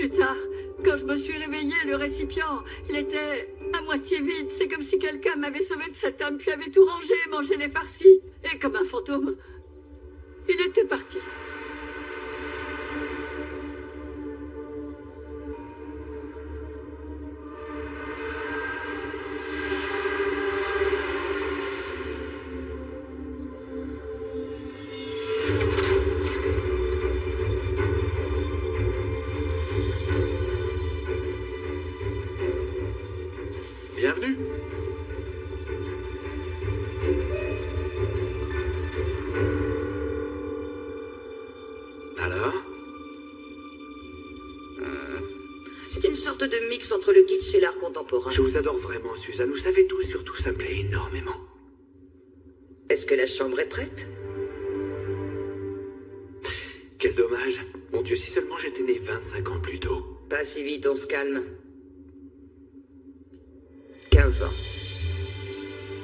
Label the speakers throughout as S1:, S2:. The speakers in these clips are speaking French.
S1: Plus tard, quand je me suis réveillée, le récipient, il était à moitié vide. C'est comme si quelqu'un m'avait sauvé de cet homme, puis avait tout rangé, mangé les farcis. Et comme un fantôme, il était parti.
S2: Bienvenue. Alors?
S3: C'est une sorte de mix entre le kitsch et l'art contemporain.
S2: Je vous adore vraiment, Suzanne. Vous savez tout, surtout ça me plaît énormément.
S3: Est-ce que la chambre est prête?
S2: Quel dommage. Mon Dieu, si seulement j'étais né 25 ans plus tôt.
S3: Pas si vite, on se calme. 15 ans.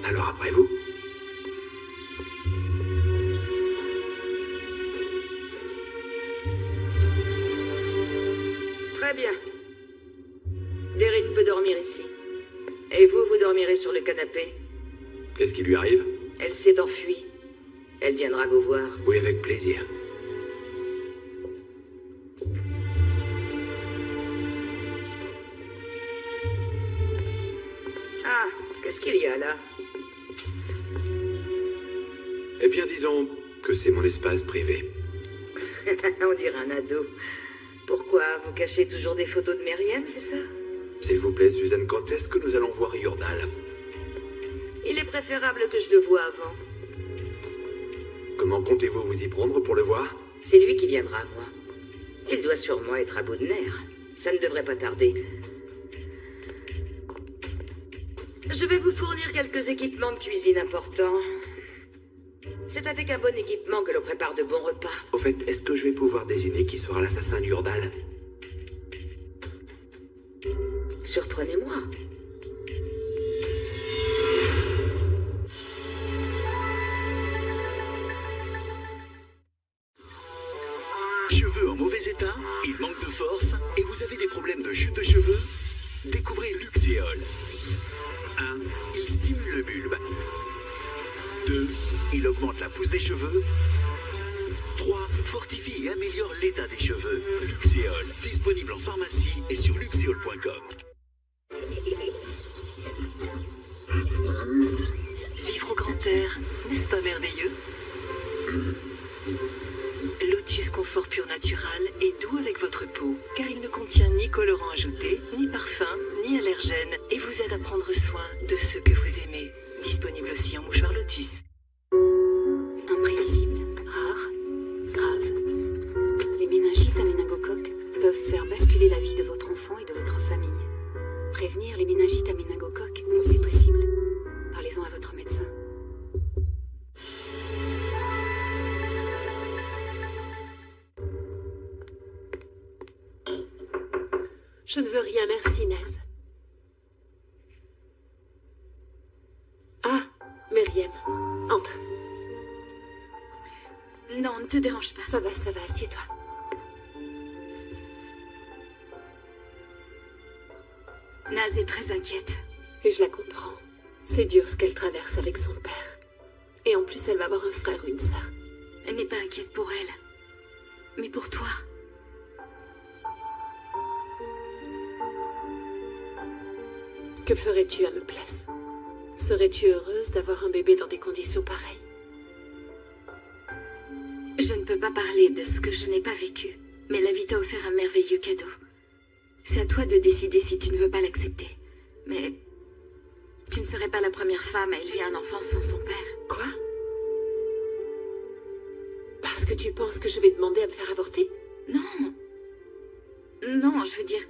S2: Alors après vous?
S3: Très bien. Deryn peut dormir ici. Et vous, vous dormirez sur le canapé.
S2: Qu'est-ce qui lui arrive?
S3: Elle s'est enfuie. Elle viendra vous voir.
S2: Oui, avec plaisir.
S3: Ah, qu'est-ce qu'il y a là?
S2: Eh bien, disons que c'est mon espace privé.
S3: On dirait un ado. Pourquoi? Vous cachez toujours des photos de Myriam, c'est ça?
S2: S'il vous plaît, Suzanne, quand est-ce que nous allons voir Yurdal?
S3: Il est préférable que je le voie avant.
S2: Comment comptez-vous vous y prendre pour le voir?
S3: C'est lui qui viendra, moi. Il doit sûrement être à bout de nerfs. Ça ne devrait pas tarder. Je vais vous fournir quelques équipements de cuisine importants. C'est avec un bon équipement que l'on prépare de bons repas.
S2: Au fait, est-ce que je vais pouvoir deviner qui sera l'assassin d'Yurdal?
S3: Surprenez-moi.
S4: Cheveux en mauvais état, il manque de force et vous avez des problèmes de chute de cheveux? Découvrez Luxéol. 1. Il stimule le bulbe. 2. Il augmente la pousse des cheveux. 3. Fortifie et améliore l'état des cheveux. Luxéol, disponible en pharmacie et sur luxéol.com.
S5: Vivre au grand air, n'est-ce pas merveilleux? Lotus Confort Pur Natural est doux avec votre peau, car il ne contient ni colorant ajouté, ni parfum, ni allergène, et vous aide à prendre soin de ceux que vous aimez. Disponible aussi en mouchoir Lotus.
S6: Imprévisible, rare, grave. Les méningites à méningocoque peuvent faire basculer la vie de votre enfant et de votre famille. Prévenir les méningites à méningocoque, c'est possible. Parlez-en à votre médecin.
S7: Je ne veux rien, merci, Naz. Ah, Myriam, entre.
S6: Non, ne te dérange pas.
S7: Ça va, assieds-toi.
S6: Naz est très inquiète.
S7: Et je la comprends. C'est dur ce qu'elle traverse avec son père. Et en plus, elle va avoir un frère ou une sœur.
S6: Elle n'est pas inquiète pour elle, mais pour toi.
S7: Que ferais-tu à ma place? Serais-tu heureuse d'avoir un bébé dans des conditions pareilles?
S6: Je ne peux pas parler de ce que je n'ai pas vécu, mais la vie t'a offert un merveilleux cadeau. C'est à toi de décider si tu ne veux pas l'accepter. Mais tu ne serais pas la première femme à élever un enfant sans son père.
S7: Quoi? Parce que tu penses que je vais demander à me faire avorter?
S6: Non. Non, je veux dire...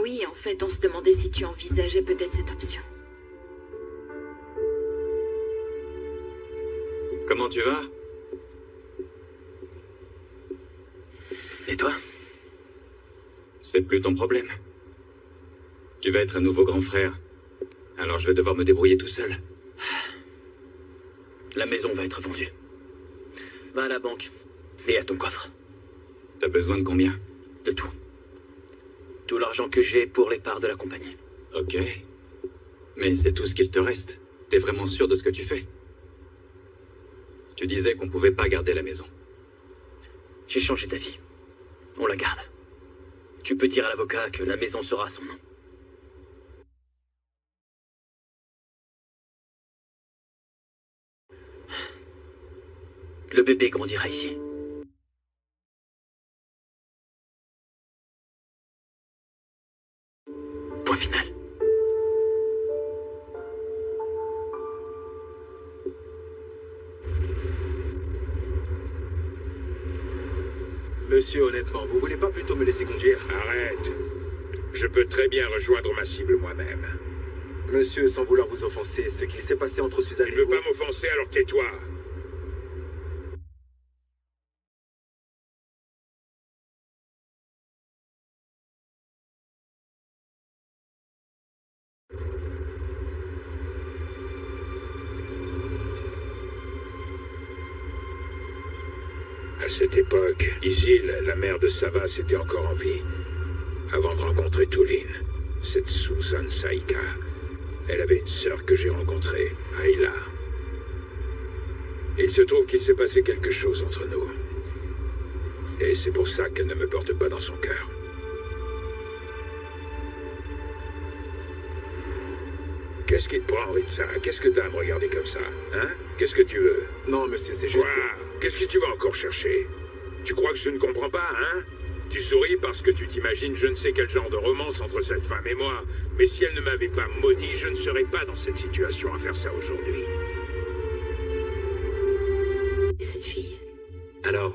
S6: Oui, en fait, on se demandait si tu envisageais peut-être cette option.
S2: Comment tu vas? Et toi? C'est plus ton problème. Tu vas être un nouveau grand frère. Alors je vais devoir me débrouiller tout seul. La maison va être vendue. Va à la banque.
S8: Et à ton coffre.
S2: T'as besoin de combien?
S8: De tout. Tout l'argent que j'ai pour les parts de la compagnie.
S2: Ok. Mais c'est tout ce qu'il te reste. T'es vraiment sûr de ce que tu fais? Tu disais qu'on pouvait pas garder la maison.
S8: J'ai changé d'avis. On la garde. Tu peux dire à l'avocat que la maison sera à son nom. Le bébé grandira ici. Point final.
S9: Monsieur, honnêtement, vous voulez pas plutôt me laisser conduire?
S10: Arrête. Je peux très bien rejoindre ma cible moi-même.
S9: Monsieur, sans vouloir vous offenser, ce qu'il s'est passé entre Suzanne
S10: Tu
S9: et
S10: ne veux
S9: vous...
S10: pas m'offenser, alors tais-toi. À cette époque, Isil, la mère de Savas, était encore en vie. Avant de rencontrer Tulin, cette Susan Saïka, elle avait une sœur que j'ai rencontrée, Ayla. Il se trouve qu'il s'est passé quelque chose entre nous. Et c'est pour ça qu'elle ne me porte pas dans son cœur. Qu'est-ce qui te prend, Ritza? Qu'est-ce que t'as à me regarder comme ça? Hein? Qu'est-ce que tu veux?
S9: Non, monsieur, c'est juste...
S10: Quoi? Qu'est-ce que tu vas encore chercher? Tu crois que je ne comprends pas, hein? Tu souris parce que tu t'imagines je ne sais quel genre de romance entre cette femme et moi. Mais si elle ne m'avait pas maudit, je ne serais pas dans cette situation à faire ça aujourd'hui.
S3: Et cette fille?
S11: Alors,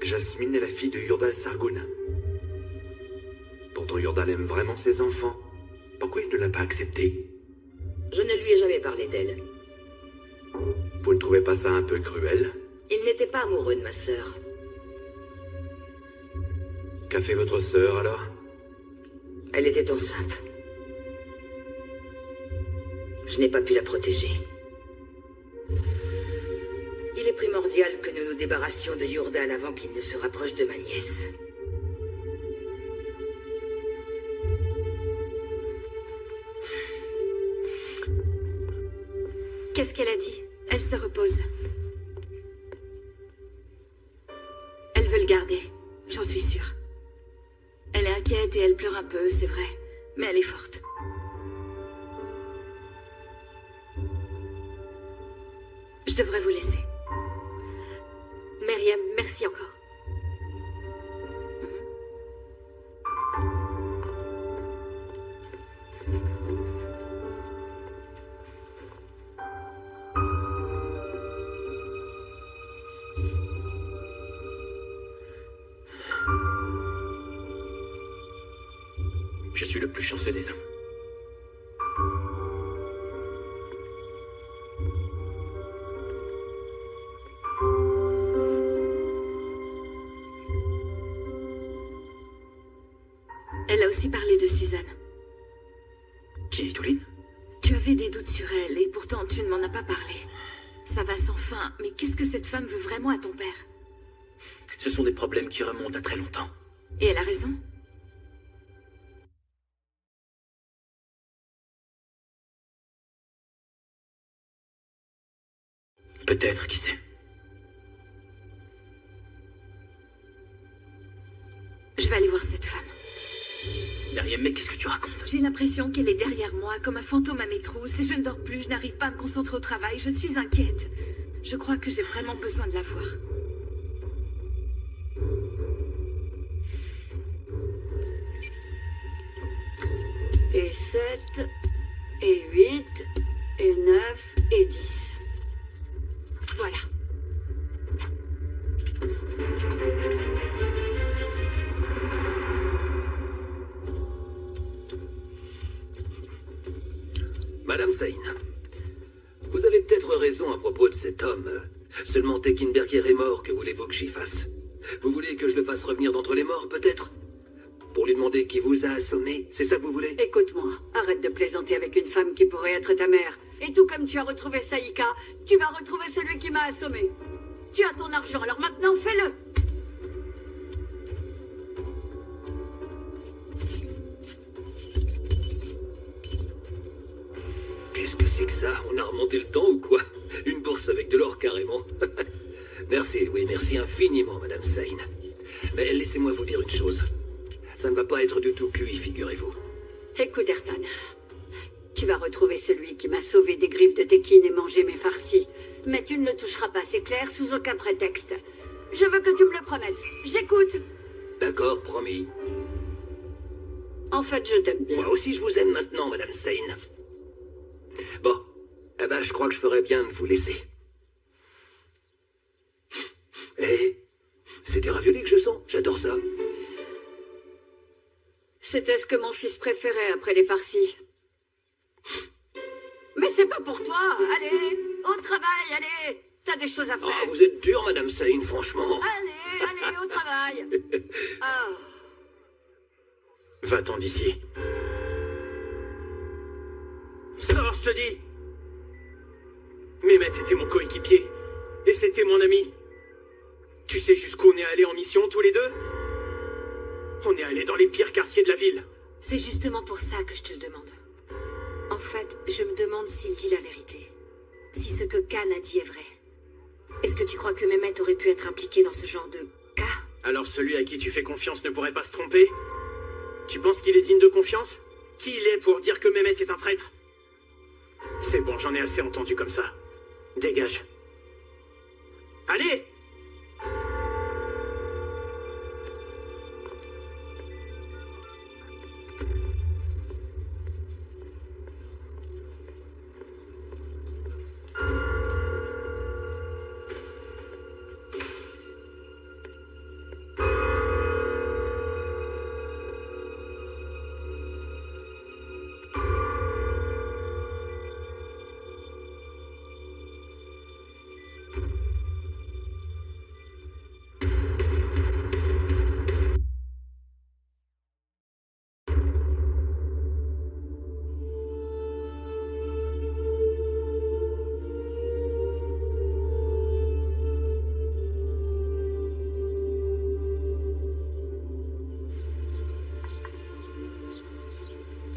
S11: Jasmine est la fille de Yurdal Sargun. Pourtant, Yurdal aime vraiment ses enfants. Pourquoi il ne l'a pas acceptée?
S3: Je ne lui ai jamais parlé d'elle.
S11: Vous ne trouvez pas ça un peu cruel?
S3: Il n'était pas amoureux de ma sœur.
S11: Qu'a fait votre sœur, alors?
S3: Elle était enceinte. Je n'ai pas pu la protéger. Il est primordial que nous nous débarrassions de Yurdal avant qu'il ne se rapproche de ma nièce.
S6: Qu'est-ce qu'elle a dit? Elle se repose. Elle veut le garder, j'en suis sûre. Elle est inquiète et elle pleure un peu, c'est vrai, mais elle est forte. Je devrais vous laisser.
S1: Myriam, merci encore.
S8: Je suis le plus chanceux des hommes.
S6: Elle a aussi parlé de Suzanne.
S8: Qui est Tulin?
S6: Tu avais des doutes sur elle et pourtant tu ne m'en as pas parlé. Ça va sans fin, mais qu'est-ce que cette femme veut vraiment à ton père?
S8: Ce sont des problèmes qui remontent à très longtemps.
S6: Et elle a raison?
S8: Peut-être, qui sait.
S6: Je vais aller voir cette femme.
S8: Myriam, mais qu'est-ce que tu racontes?
S6: J'ai l'impression qu'elle est derrière moi, comme un fantôme à mes trousses, et je ne dors plus, je n'arrive pas à me concentrer au travail, je suis inquiète. Je crois que j'ai vraiment besoin de la voir.
S1: Et 7, et 8, et 9, et 10. Voilà.
S12: Madame Zayn, vous avez peut-être raison à propos de cet homme. Seulement Tekinberger est mort, que voulez-vous que j'y fasse? Vous voulez que je le fasse revenir d'entre les morts, peut-être? Pour lui demander qui vous a assommé, c'est ça que vous voulez?
S1: Écoute-moi, arrête de plaisanter avec une femme qui pourrait être ta mère. Et tout comme tu as retrouvé Saïka, tu vas retrouver celui qui m'a assommé. Tu as ton argent, alors maintenant fais-le.
S12: Qu'est-ce que c'est que ça? On a remonté le temps ou quoi? Une bourse avec de l'or carrément. Merci, oui, merci infiniment, Madame Sain. Mais laissez-moi vous dire une chose. Ça ne va pas être du tout cuit, figurez-vous.
S1: Écoute, Ayrton. Tu vas retrouver celui qui m'a sauvé des griffes de Tekin et mangé mes farcis. Mais tu ne le toucheras pas, c'est clair, sous aucun prétexte. Je veux que tu me le promettes. J'écoute.
S12: D'accord, promis.
S1: En fait, je t'aime bien.
S12: Moi aussi, je vous aime maintenant, Madame Sain. Bon, eh ben, je crois que je ferais bien de vous laisser. Eh, c'est des raviolis que je sens, j'adore ça.
S1: C'était ce que mon fils préférait après les farcis. Mais c'est pas pour toi. Allez, au travail, allez. T'as des choses à faire.
S12: Ah, vous êtes dure, Madame Sain, franchement.
S1: Allez, au travail. Ah.
S2: Va-t'en d'ici. Sors, je te dis. Mehmet était mon coéquipier. Et c'était mon ami. Tu sais jusqu'où on est allé en mission, tous les deux? On est allé dans les pires quartiers de la ville.
S6: C'est justement pour ça que je te le demande. En fait, je me demande s'il dit la vérité. Si ce que Khan a dit est vrai. Est-ce que tu crois que Mehmet aurait pu être impliqué dans ce genre de cas?
S2: Alors celui à qui tu fais confiance ne pourrait pas se tromper? Tu penses qu'il est digne de confiance? Qui il est pour dire que Mehmet est un traître? C'est bon, j'en ai assez entendu comme ça. Dégage. Allez!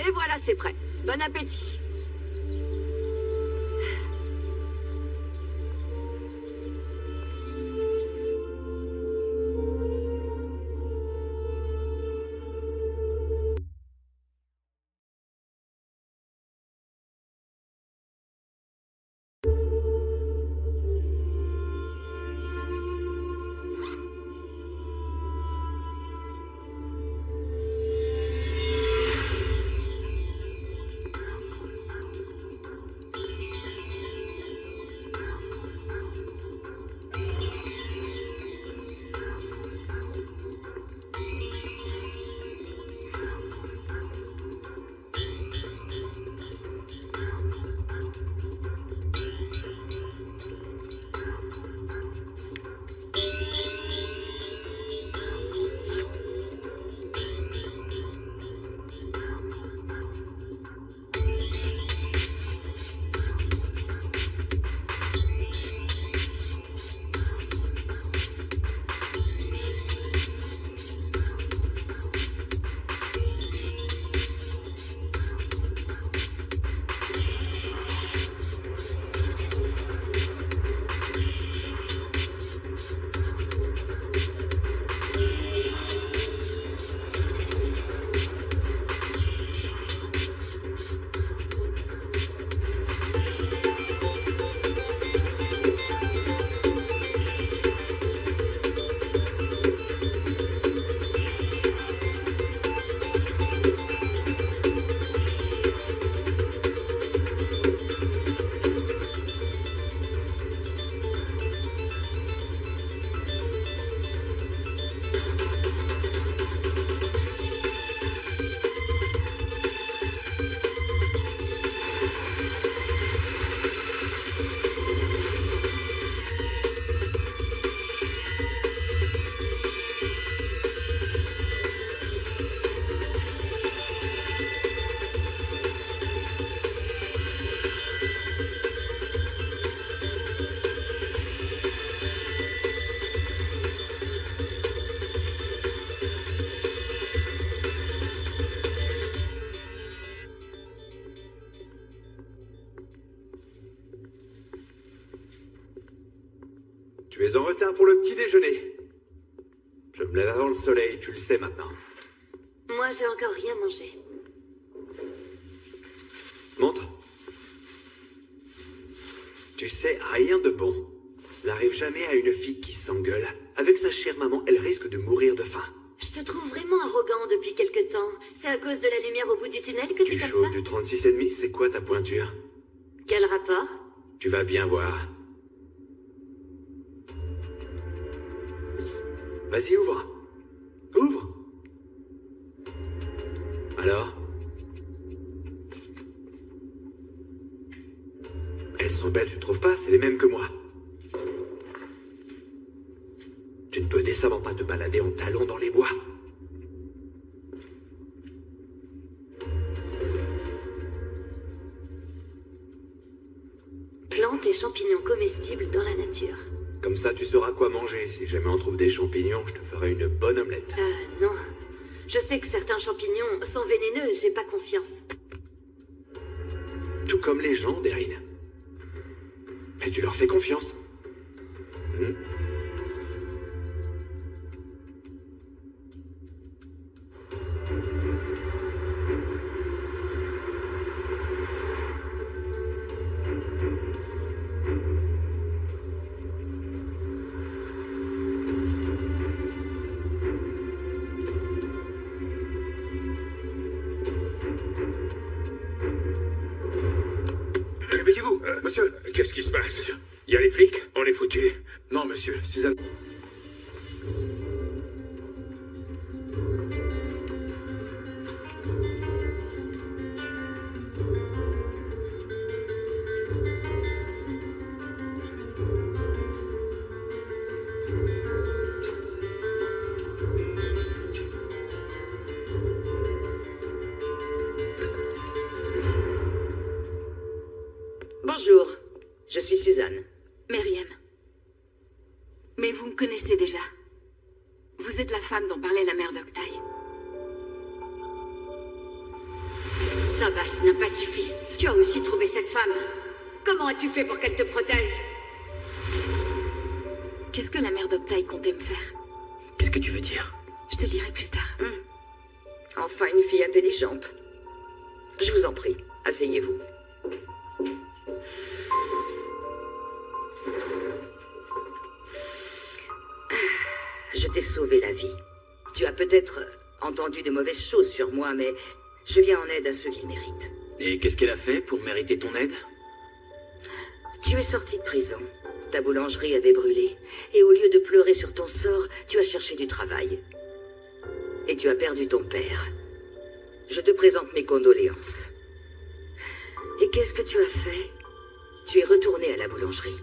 S1: Et voilà, c'est prêt. Bon appétit.
S11: es en retard pour le petit déjeuner. Je me lève avant le soleil, tu le sais maintenant.
S13: Moi, j'ai encore rien mangé.
S11: Montre. Tu sais, rien de bon n'arrive jamais à une fille qui s'engueule. Avec sa chère maman, elle risque de mourir de faim.
S13: Je te trouve vraiment arrogant depuis quelque temps. C'est à cause de la lumière au bout du tunnel que tu
S11: Tu
S13: comme
S11: chauffes
S13: ça?
S11: du 36,5, c'est quoi ta pointure?
S13: Quel rapport?
S11: Tu vas bien voir. Vas-y, ouvre. Ouvre. Alors? Elles sont belles, tu trouves pas? C'est les mêmes que moi. Tu ne peux décemment pas te balader en talons dans les bois.
S13: Plantes et champignons comestibles dans la nature.
S11: Comme ça, tu sauras quoi manger. Si jamais on trouve des champignons, je te ferai une bonne omelette.
S13: Non. Je sais que certains champignons sont vénéneux, j'ai pas confiance.
S11: Tout comme les gens, Derine. Mais tu leur fais confiance.
S10: Réveillez-vous, monsieur. Qu'est-ce qui se passe? Il y a les flics? On est foutus?
S11: Non, monsieur, Suzanne...
S3: Bonjour, je suis Suzanne.
S6: Myriam. Mais vous me connaissez déjà. Vous êtes la femme dont parlait la mère d'Octaï.
S1: Ça va, ça n'a pas suffi. Tu as aussi trouvé cette femme. Comment as-tu fait pour qu'elle te protège?
S6: Qu'est-ce que la mère d'Octaï comptait me faire?
S8: Qu'est-ce que tu veux dire?
S6: Je te le dirai plus tard.
S3: Enfin, une fille intelligente. Je vous en prie, asseyez-vous. Je t'ai sauvé la vie. Tu as peut-être entendu de mauvaises choses sur moi, mais je viens en aide à ceux qui le méritent.
S8: Et qu'est-ce qu'elle a fait pour mériter ton aide?
S3: Tu es sorti de prison. Ta boulangerie avait brûlé. Et au lieu de pleurer sur ton sort, tu as cherché du travail. Et tu as perdu ton père. Je te présente mes condoléances. Et qu'est-ce que tu as fait? Tu es retourné à la boulangerie.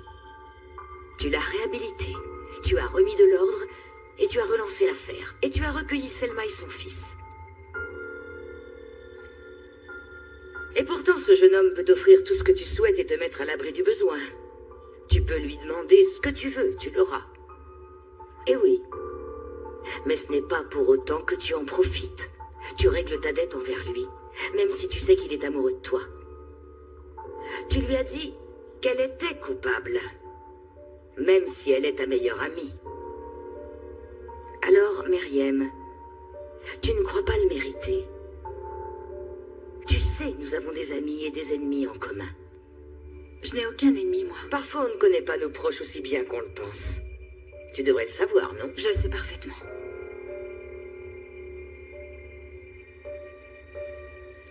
S3: Tu l'as réhabilité. Tu as remis de l'ordre. Et tu as relancé l'affaire. Et tu as recueilli Selma et son fils. Et pourtant, ce jeune homme peut t'offrir tout ce que tu souhaites et te mettre à l'abri du besoin. Tu peux lui demander ce que tu veux, tu l'auras. Eh oui. Mais ce n'est pas pour autant que tu en profites. Tu règles ta dette envers lui, même si tu sais qu'il est amoureux de toi. Tu lui as dit qu'elle était coupable, même si elle est ta meilleure amie. Alors, Myriam, tu ne crois pas le mériter. Tu sais, nous avons des amis et des ennemis en commun.
S6: Je n'ai aucun ennemi, moi.
S3: Parfois, on ne connaît pas nos proches aussi bien qu'on le pense. Tu devrais le savoir, non?
S6: Je le sais parfaitement.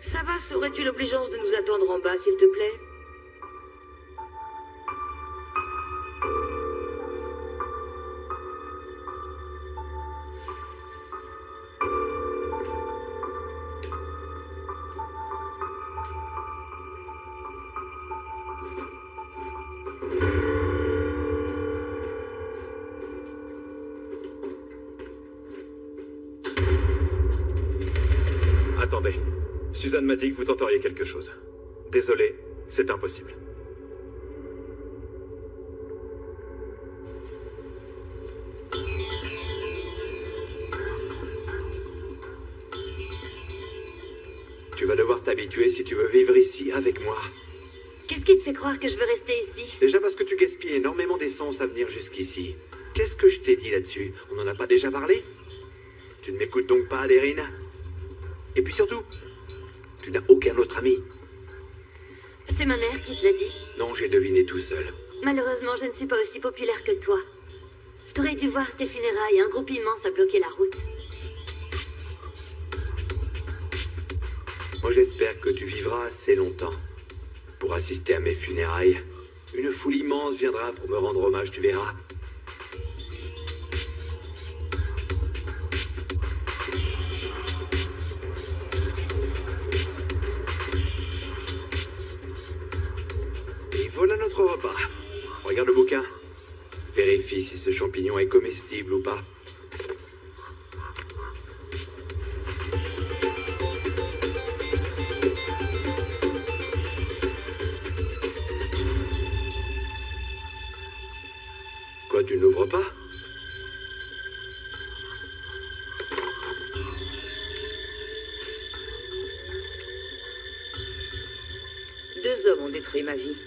S3: Ça va, aurais-tu l'obligeance de nous attendre en bas, s'il te plaît?
S9: Attendez. Suzanne m'a dit que vous tenteriez quelque chose. Désolé, c'est impossible.
S11: Tu vas devoir t'habituer si tu veux vivre ici avec moi.
S13: Qu'est-ce qui te fait croire que je veux rester ici?
S11: Déjà parce que tu gaspilles énormément d'essence à venir jusqu'ici. Qu'est-ce que je t'ai dit là-dessus? On n'en a pas déjà parlé? Tu ne m'écoutes donc pas, Aderine? Et puis surtout, tu n'as aucun autre ami.
S13: C'est ma mère qui te l'a dit.
S11: Non, j'ai deviné tout seul.
S13: Malheureusement, je ne suis pas aussi populaire que toi. T'aurais dû voir tes funérailles, un groupe immense a bloqué la route.
S11: Moi, j'espère que tu vivras assez longtemps pour assister à mes funérailles. Une foule immense viendra pour me rendre hommage, tu verras. Et voilà notre repas. Regarde le bouquin. Vérifie si ce champignon est comestible ou pas. Quoi, tu n'ouvres pas?
S3: Deux hommes ont détruit ma vie.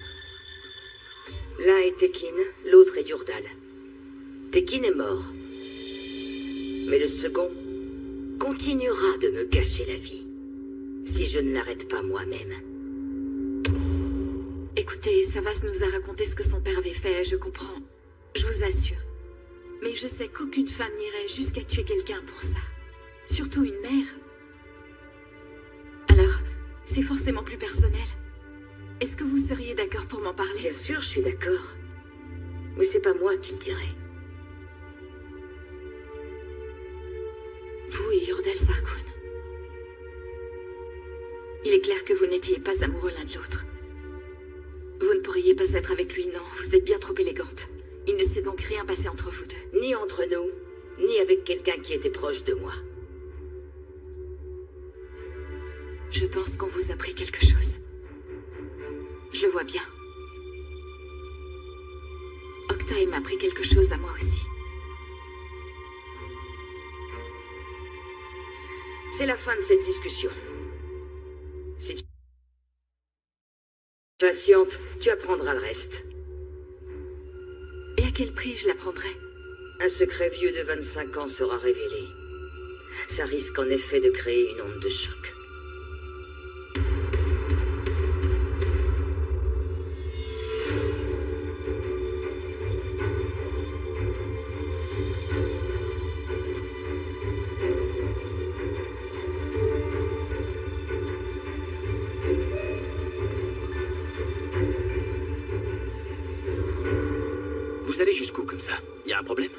S3: L'un est Tekin, l'autre est Durdal. Tekin est mort. Mais le second continuera de me gâcher la vie, si je ne l'arrête pas moi-même.
S6: Écoutez, Savas nous a raconté ce que son père avait fait, je comprends. Je vous assure. Mais je sais qu'aucune femme n'irait jusqu'à tuer quelqu'un pour ça. Surtout une mère. Alors, c'est forcément plus personnel. Est-ce que vous seriez d'accord pour m'en parler?
S3: Bien sûr, je suis d'accord. Mais c'est pas moi qui le dirai.
S6: Vous et Yordal Sarkon. Il est clair que vous n'étiez pas amoureux l'un de l'autre. Vous ne pourriez pas être avec lui, non. Vous êtes bien trop élégante. Il ne s'est donc rien passé entre vous deux.
S3: Ni entre nous, ni avec quelqu'un qui était proche de moi.
S6: Je pense qu'on vous a pris quelque chose. Je le vois bien. Octave m'a pris quelque chose à moi aussi.
S3: C'est la fin de cette discussion. Si tu es patiente, tu apprendras le reste.
S6: Et à quel prix je l'apprendrai?
S3: Un secret vieux de 25 ans sera révélé. Ça risque en effet de créer une onde de choc.
S8: Vous allez jusqu'où comme ça? Y a un problème?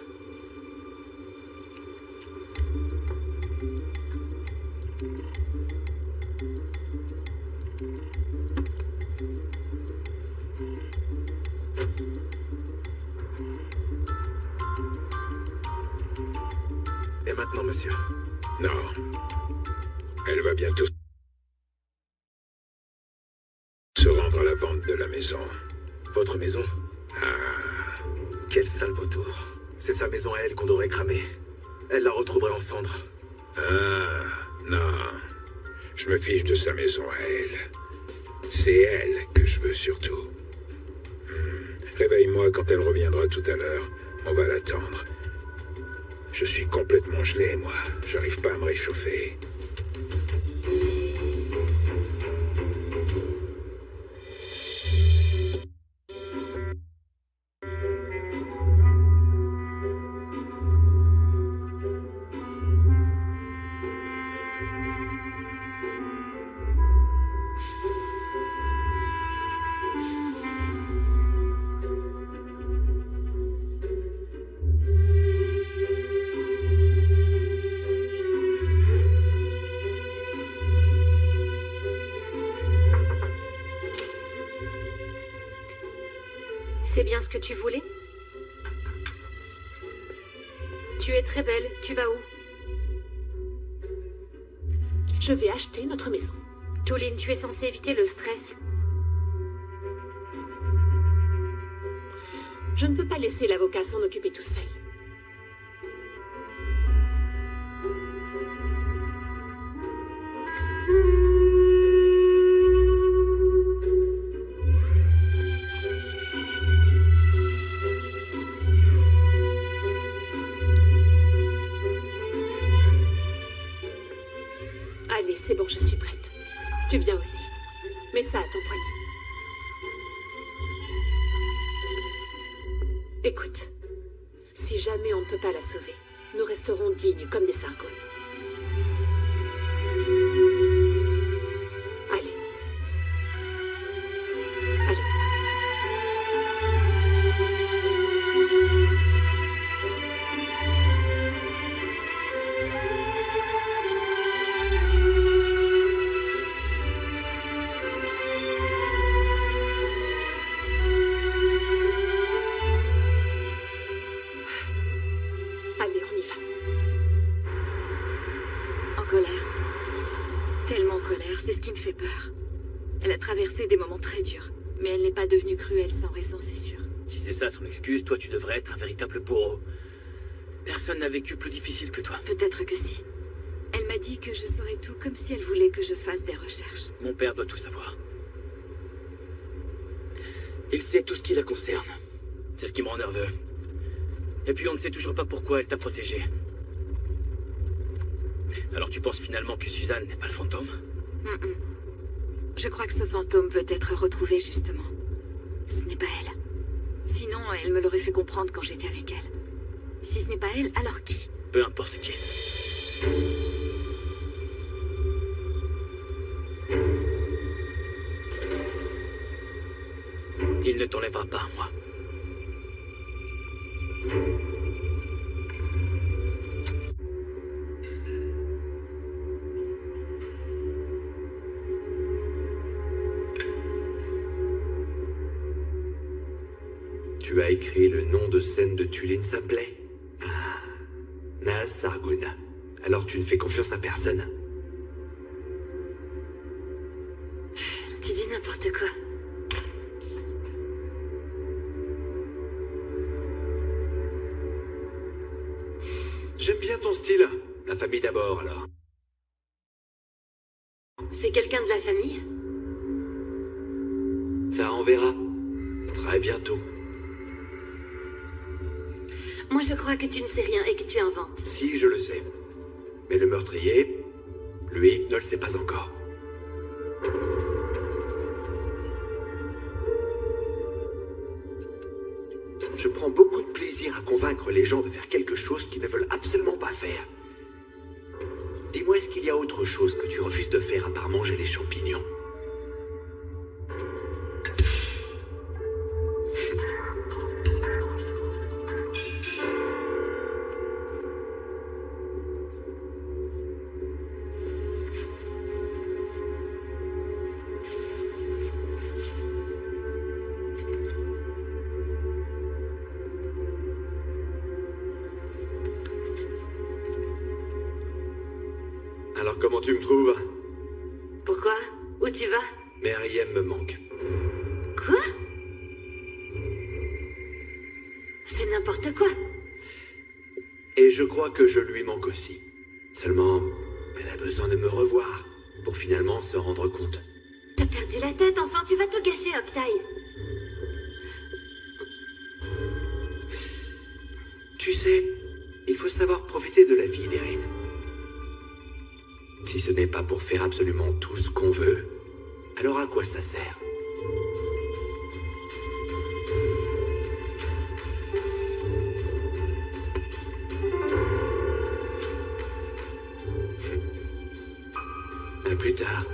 S10: Et maintenant, monsieur? Non. Elle va bientôt se rendre à la vente de la maison.
S11: Votre maison?
S10: Ah.
S11: Quel sale vautour. C'est sa maison à elle qu'on devrait cramer. Elle la retrouverait en cendres.
S10: Ah, non. Je me fiche de sa maison à elle. C'est elle que je veux surtout. Réveille-moi quand elle reviendra tout à l'heure. On va l'attendre. Je suis complètement gelé, moi. J'arrive pas à me réchauffer.
S1: C'est bien ce que tu voulais? Tu es très belle. Tu vas où?
S7: Je vais acheter notre maison.
S1: Touline, tu es censée éviter le stress.
S7: Je ne peux pas laisser l'avocat s'en occuper tout seul. Tu viens aussi. Mets ça à ton poignet. Écoute, si jamais on ne peut pas la sauver, nous resterons dignes comme des Sargones. Allez. Allez. Allez, on y va.
S6: En colère. Tellement en colère, c'est ce qui me fait peur. Elle a traversé des moments très durs, mais elle n'est pas devenue cruelle sans raison, c'est sûr.
S8: Si c'est ça son excuse, toi tu devrais être un véritable bourreau. Personne n'a vécu plus difficile que toi.
S6: Peut-être que si. Elle m'a dit que je saurais tout comme si elle voulait que je fasse des recherches.
S8: Mon père doit tout savoir. Il sait tout ce qui la concerne. C'est ce qui me rend nerveux. Et puis on ne sait toujours pas pourquoi elle t'a protégé. Alors tu penses finalement que Suzanne n'est pas le fantôme?
S6: Je crois que ce fantôme veut être retrouvé, justement. Ce n'est pas elle. Sinon, elle me l'aurait fait comprendre quand j'étais avec elle. Si ce n'est pas elle, alors qui?
S8: Peu importe qui. Il ne t'enlèvera pas, moi.
S11: Tu as écrit le nom de scène de Tulin Simpley? Ah, Naas Sargun. Alors tu ne fais confiance à personne?
S13: Tu dis n'importe quoi.
S11: J'aime bien ton style. La famille d'abord, alors.
S13: C'est quelqu'un de la famille?
S11: Ça, on verra. Très bientôt.
S13: Moi, je crois que tu ne sais rien et que tu inventes.
S11: Si, je le sais. Mais le meurtrier, lui, ne le sait pas encore. Je prends beaucoup de plaisir à convaincre les gens de faire quelque chose qu'ils ne veulent absolument pas faire. Dis-moi, est-ce qu'il y a autre chose que tu refuses de faire à part manger les champignons? Alors comment tu me trouves?
S13: Pourquoi? Où tu vas?
S11: Meriem me manque.
S13: Quoi? C'est n'importe quoi.
S11: Et je crois que je lui manque aussi. Seulement, elle a besoin de me revoir pour finalement se rendre compte.
S13: T'as perdu la tête, enfin, tu vas tout gâcher, Octaï.
S11: Tu sais, il faut savoir profiter de la vie, Erin. Si ce n'est pas pour faire absolument tout ce qu'on veut, alors à quoi ça sert? À plus tard.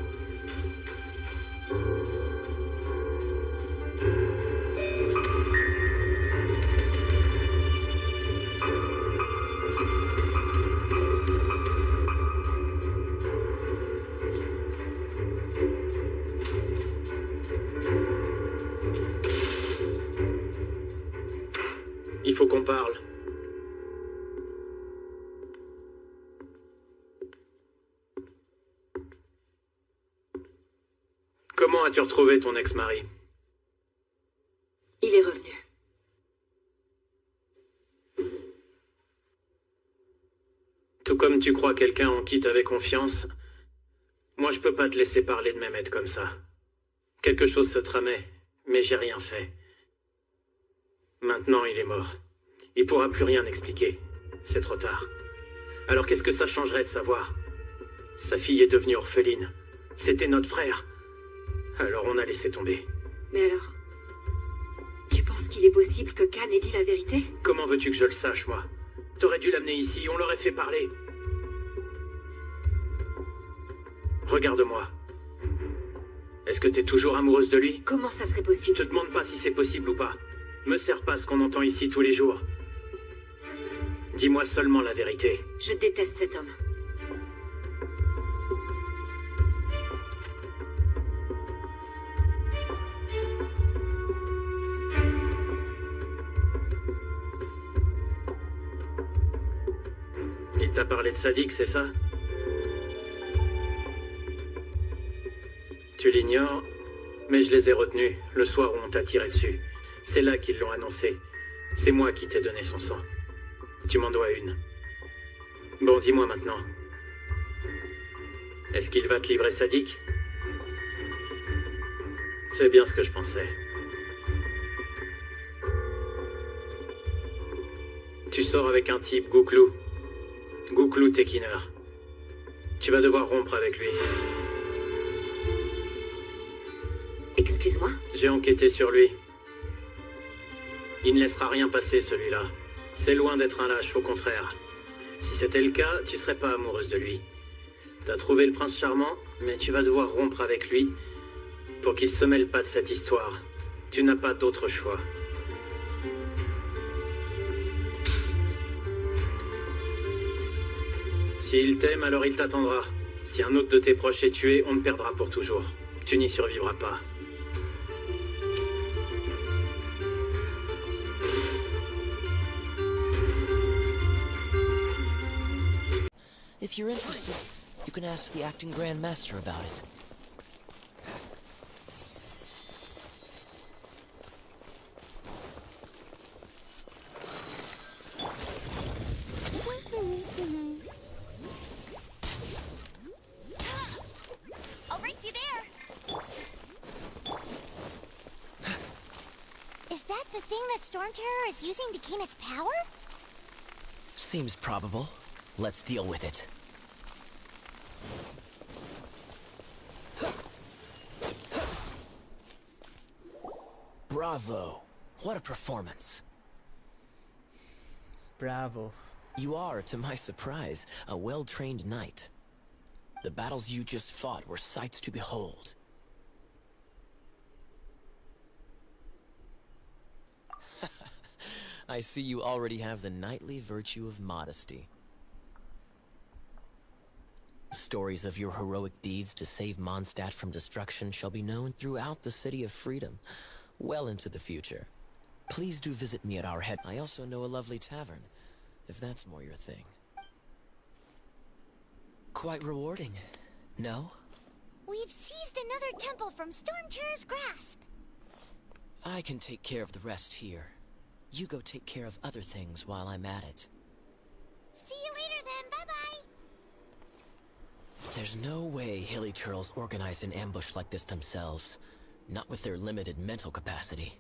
S2: Il faut qu'on parle. Comment as-tu retrouvé ton ex-mari?
S6: Il est revenu.
S2: Tout comme tu crois quelqu'un en qui t'avais confiance, moi je peux pas te laisser parler de Mehmet comme ça. Quelque chose se tramait, mais j'ai rien fait. Maintenant il est mort. Il pourra plus rien expliquer. C'est trop tard. Alors qu'est-ce que ça changerait de savoir? Sa fille est devenue orpheline. C'était notre frère. Alors on a laissé tomber.
S6: Mais alors, tu penses qu'il est possible que Khan ait dit la vérité?
S2: Comment veux-tu que je le sache, moi? T'aurais dû l'amener ici, on l'aurait fait parler. Regarde-moi. Est-ce que t'es toujours amoureuse de lui?
S6: Comment ça serait possible?
S2: Je te demande pas si c'est possible ou pas. Me sers pas ce qu'on entend ici tous les jours. Dis-moi seulement la vérité.
S6: Je déteste cet homme.
S2: Il t'a parlé de Sadik, c'est ça? Tu l'ignores, mais je les ai retenus le soir où on t'a tiré dessus. C'est là qu'ils l'ont annoncé. C'est moi qui t'ai donné son sang. Tu m'en dois une. Bon, dis-moi maintenant. Est-ce qu'il va te livrer Sadik? C'est bien ce que je pensais. Tu sors avec un type, Gouklou. Gouklou Tekiner. Tu vas devoir rompre avec lui.
S6: Excuse-moi?
S2: J'ai enquêté sur lui. Il ne laissera rien passer, celui-là. C'est loin d'être un lâche, au contraire. Si c'était le cas, tu serais pas amoureuse de lui. T'as trouvé le prince charmant, mais tu vas devoir rompre avec lui pour qu'il se mêle pas de cette histoire. Tu n'as pas d'autre choix. S'il t'aime, alors il t'attendra. Si un autre de tes proches est tué, on te perdra pour toujours. Tu n'y survivras pas.
S14: If you're interested, you can ask the acting Grand Master about it.
S15: I'll race you there. Is that the thing that Storm Terror is using to gain its power?
S14: Seems probable. Let's deal with it. Bravo. What a performance.
S16: Bravo.
S14: You are, to my surprise, a well-trained knight. The battles you just fought were sights to behold. I see you already have the knightly virtue of modesty. Stories of your heroic deeds to save Mondstadt from destruction shall be known throughout the City of Freedom, well into the future. Please do visit me at our head. I also know a lovely tavern, if that's more your thing. Quite rewarding, no?
S15: We've seized another temple from Storm Terror's grasp.
S14: I can take care of the rest here. You go take care of other things while I'm at it.
S15: See you later then, bye-bye.
S14: There's no way Hilly Turtles organized an ambush like this themselves. Not with their limited mental capacity.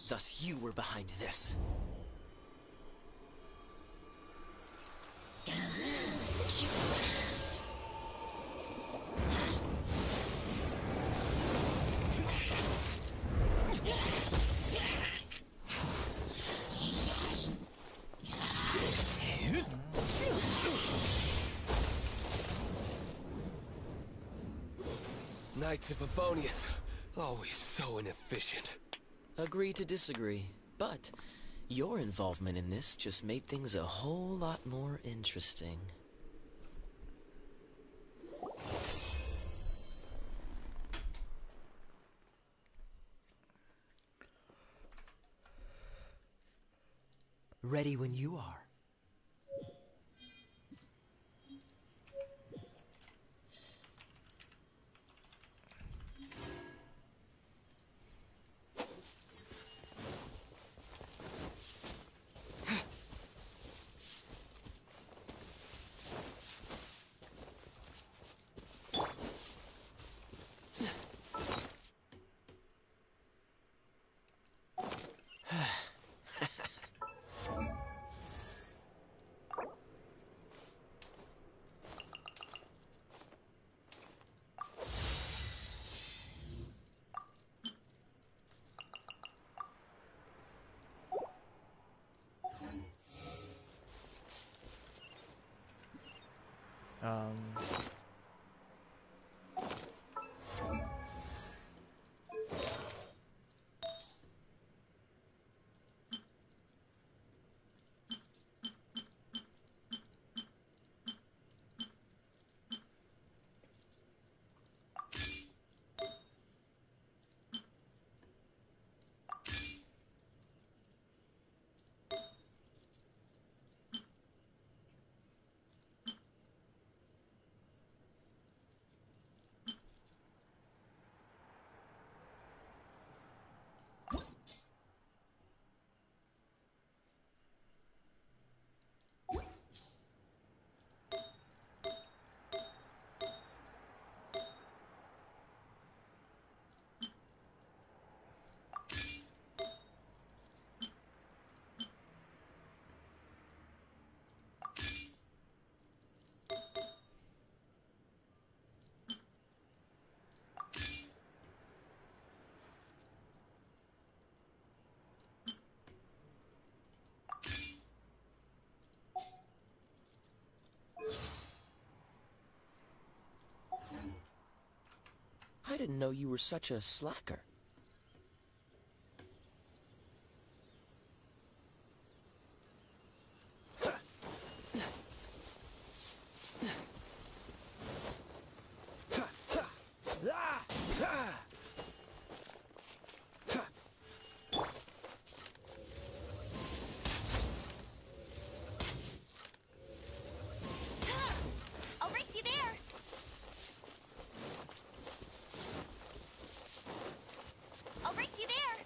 S14: Thus you were behind this.
S17: Knights of Favonius, always so inefficient.
S14: Agree to disagree, but your involvement in this just made things a whole lot more interesting. Ready when you are. didn't know you were such a slacker.
S15: I'll race you there. I'll race you there.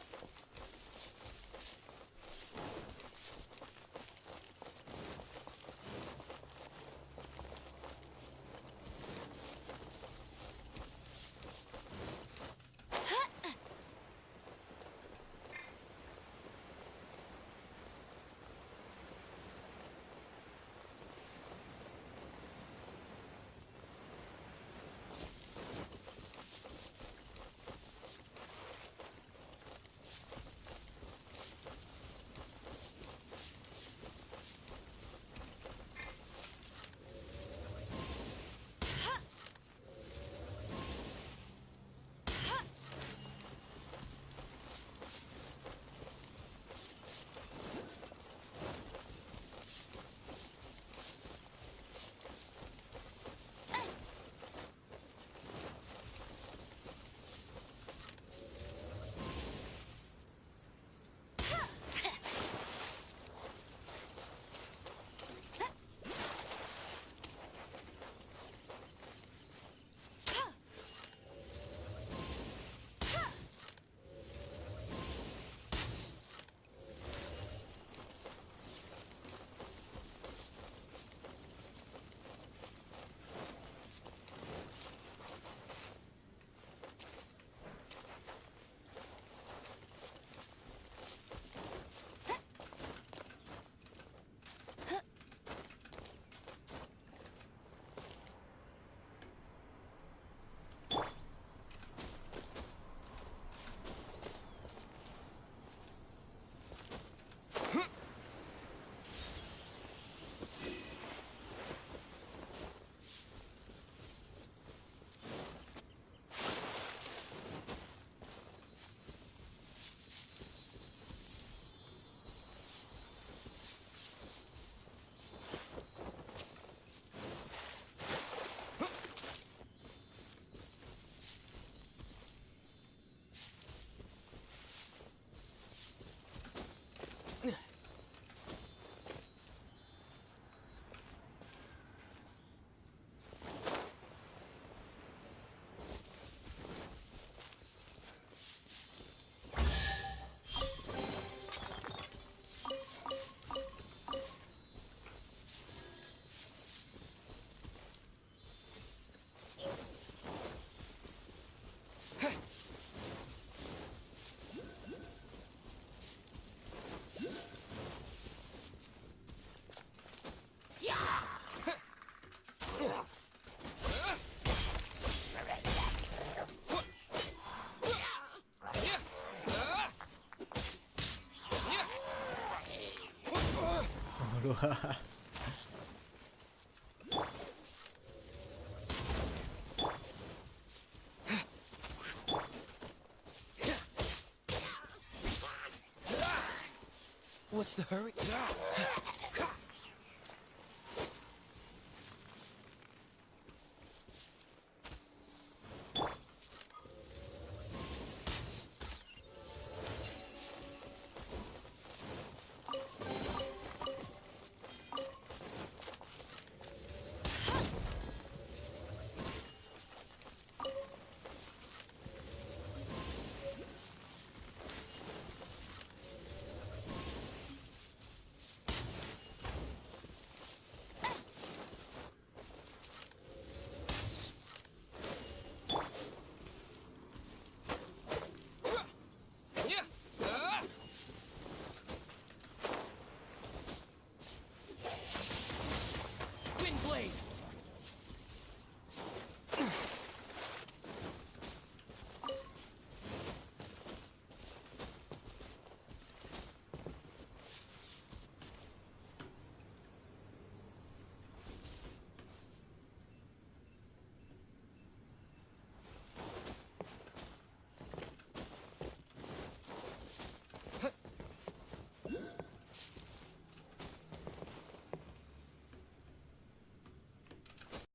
S14: What's the hurry?